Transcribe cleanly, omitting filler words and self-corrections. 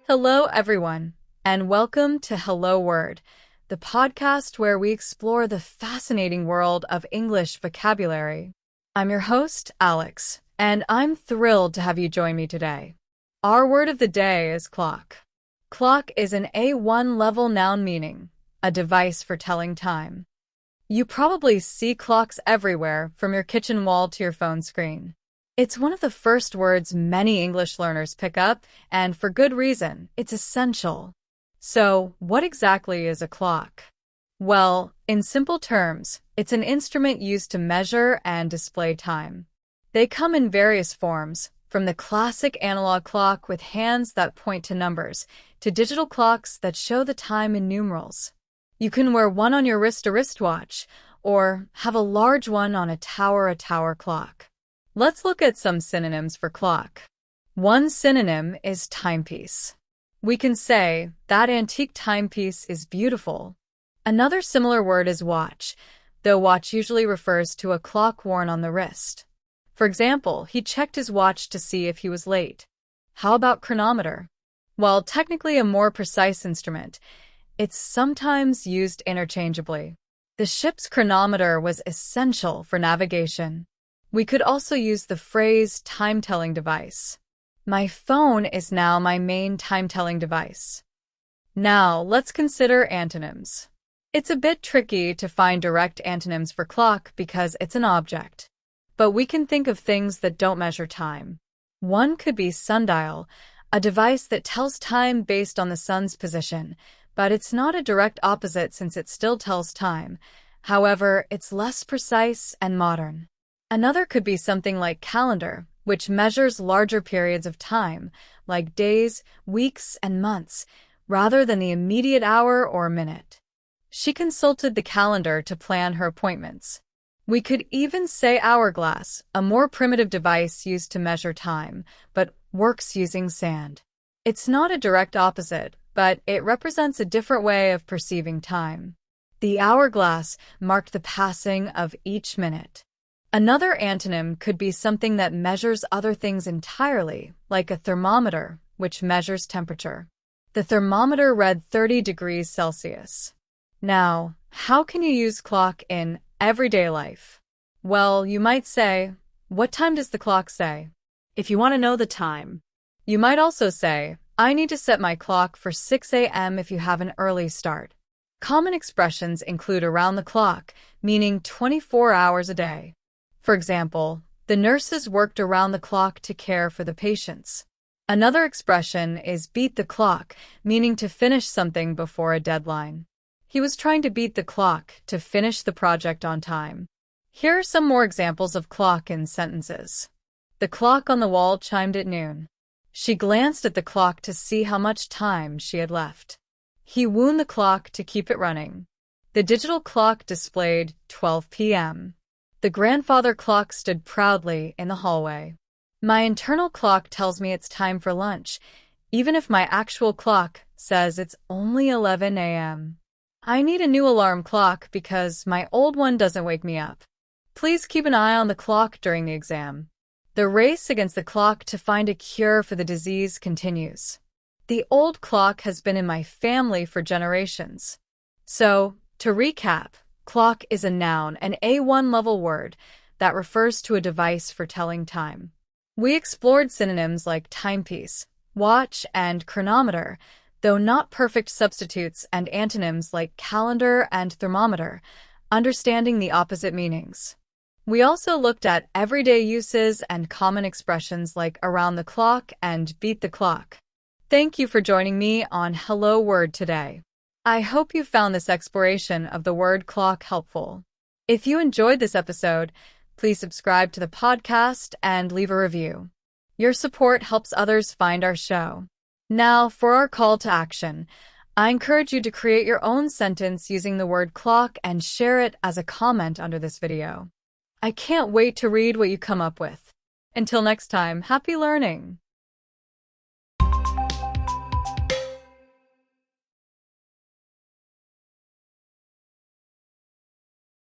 Hello, everyone, and welcome to Hello Word, the podcast where we explore the fascinating world of English vocabulary. I'm your host, Alex, and I'm thrilled to have you join me today. Our word of the day is clock. Clock is an A1 level noun meaning a device for telling time. You probably see clocks everywhere, from your kitchen wall to your phone screen. It's one of the first words many English learners pick up, and for good reason. It's essential. So, what exactly is a clock? Well, in simple terms, it's an instrument used to measure and display time. They come in various forms, from the classic analog clock with hands that point to numbers, to digital clocks that show the time in numerals. You can wear one on your wrist, a wristwatch, or have a large one on a tower clock. Let's look at some synonyms for clock. One synonym is timepiece. We can say, that antique timepiece is beautiful. Another similar word is watch, though watch usually refers to a clock worn on the wrist. For example, he checked his watch to see if he was late. How about chronometer? While technically a more precise instrument, it's sometimes used interchangeably. The ship's chronometer was essential for navigation. We could also use the phrase time-telling device. My phone is now my main time-telling device. Now, let's consider antonyms. It's a bit tricky to find direct antonyms for clock because it's an object. But we can think of things that don't measure time. One could be sundial, a device that tells time based on the sun's position, but it's not a direct opposite since it still tells time. However, it's less precise and modern. Another could be something like calendar, which measures larger periods of time, like days, weeks, and months, rather than the immediate hour or minute. She consulted the calendar to plan her appointments. We could even say hourglass, a more primitive device used to measure time, but works using sand. It's not a direct opposite, but it represents a different way of perceiving time. The hourglass marked the passing of each minute. Another antonym could be something that measures other things entirely, like a thermometer, which measures temperature. The thermometer read 30 degrees Celsius. Now, how can you use clock in everyday life? Well, you might say, what time does the clock say? If you want to know the time. You might also say, I need to set my clock for 6 a.m. if you have an early start. Common expressions include around the clock, meaning 24 hours a day. For example, the nurses worked around the clock to care for the patients. Another expression is beat the clock, meaning to finish something before a deadline. He was trying to beat the clock to finish the project on time. Here are some more examples of clock in sentences. The clock on the wall chimed at noon. She glanced at the clock to see how much time she had left. He wound the clock to keep it running. The digital clock displayed 12 p.m. The grandfather clock stood proudly in the hallway. My internal clock tells me it's time for lunch, even if my actual clock says it's only 11 a.m. I need a new alarm clock because my old one doesn't wake me up. Please keep an eye on the clock during the exam. The race against the clock to find a cure for the disease continues. The old clock has been in my family for generations. So, to recap, clock is a noun, an A1 level word that refers to a device for telling time. We explored synonyms like timepiece, watch, and chronometer, though not perfect substitutes, and antonyms like calendar and thermometer, understanding the opposite meanings. We also looked at everyday uses and common expressions like around the clock and beat the clock. Thank you for joining me on Hello Word today. I hope you found this exploration of the word clock helpful. If you enjoyed this episode, please subscribe to the podcast and leave a review. Your support helps others find our show. Now, for our call to action, I encourage you to create your own sentence using the word clock and share it as a comment under this video. I can't wait to read what you come up with. Until next time, happy learning!